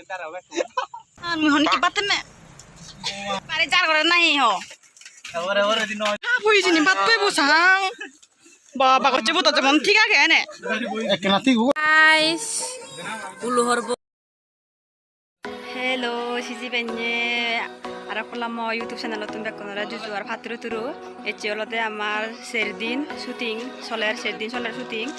Mihon ki baten ne. Pare jar gore nahi ho. Pui jini bat pe busang. Ba bagor cebu to jemon ঠিক আছে নে. Guys. Ulu horbo. Hello, sisi benye. Ara pola mo YouTube channel otun bekonora juju ar phatru turu. Eche olode amar serdin shooting, soler shooting.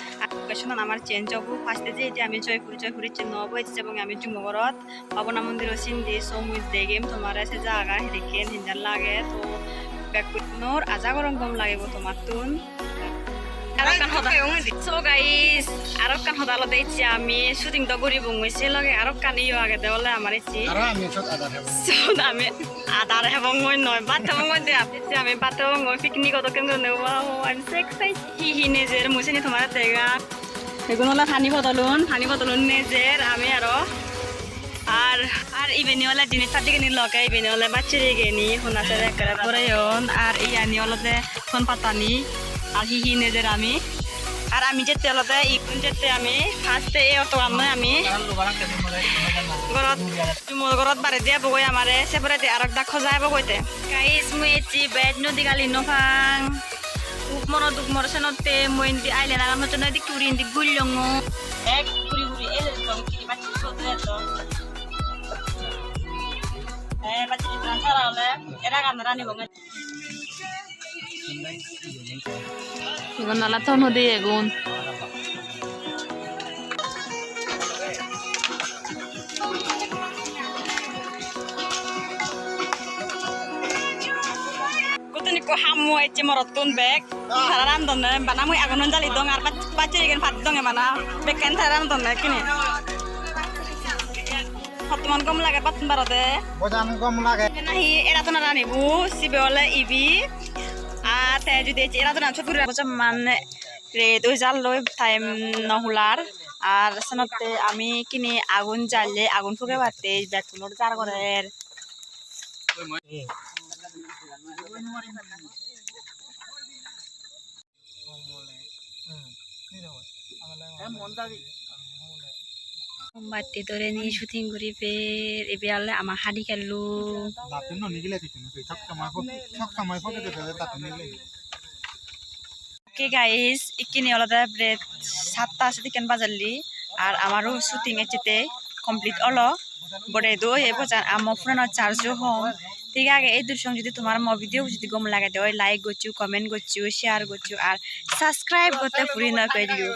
Location আমার change হবো ফার্স্টে যে এটা আমি জয়পুরের চেন হবো এবং আমি জুমগরত পাবনা মন্দির সিন্ধি সমুদ্র দেখেম তোমার আছে জায়গা দেখেন হিন্দার লাগে তো ব্যাকুনোর আজা গরম গম লাগিব তোমার তুন সো গাইস আর কান হদালো দেইছি আমি শুটিং তো করি বংইছে লগে আর কান ইও আগে দেওলে আমার ইচ্ছি আর আমি আমি আদার এবং মই নয় বাত এবং মই দে আপনি আমি বাত এবং মই পিকনিক কত কেন নেব আই এম সো এক্সাইটেড হি নেজের মুছেনি তোমার দেখা এগুলো পানি বদলুন নেজের আমি আর আর ইভেনিওলা জিনিস পাতিকে নি লগে ইভেনিওলা বাচ্চারে গেনি হোনাতে একরা পরেয়ন আর ইয়ানি অলতে ফোন পাতানি আর হি নেজের আমি আর আমি যেতে অলতে ইকুন যেতে আমি ফার্স্টে এ অটো আমি ঘরত বারে দিয়া বগৈ আমারে সেপারেটে আরেক দা খজায় বগৈতে গাইস মুই এচি বেড নদী গালি নফাং দুক মর সেনতে মই ইন্দি আইলে না আমার জন্য দি কুরি ইন্দি গুললং এক কুরি এলে তো কি বাচ্চা ছোট এত বাচ্চা ট্রান্সফার হলে এরা গানরা নিব ইগন নালা তো নদী এগুন ko hamu ece morotun bek tharam donne bana moi agonon jali dong ar pace gen phat dong e mana beken tharam donne kini hotman kom lage patun barode bojan kom lage nahi era to na rani bu sibe ole ibi a te judi ece era to na choturi bojam man re do jal loi time nohular আর সনতে আমি কিনি আগুন জ্বালে আগুন ফুকে বাতে বেকুনোর jar করের মোমবাতি ধরে নিয়ে shooting করি ফের এবে আলে আমার হাড়ি খেললো ওকে গাইস ইকিনি আলাদা ব্রেড 7টা আছে দিকেন বাজারলি আর আমারও শুটিং এচেতে কমপ্লিট হলো বড়ে দো এ বাজার আমো ফোন চার্জ হোম ঠিক আছে এই দৃশ্য যদি তোমার মো ভিডিও যদি গম লাগে দেয় লাইক করছো কমেন্ট করছো শেয়ার করছো আর সাবস্ক্রাইব করতে ভুলি না করিও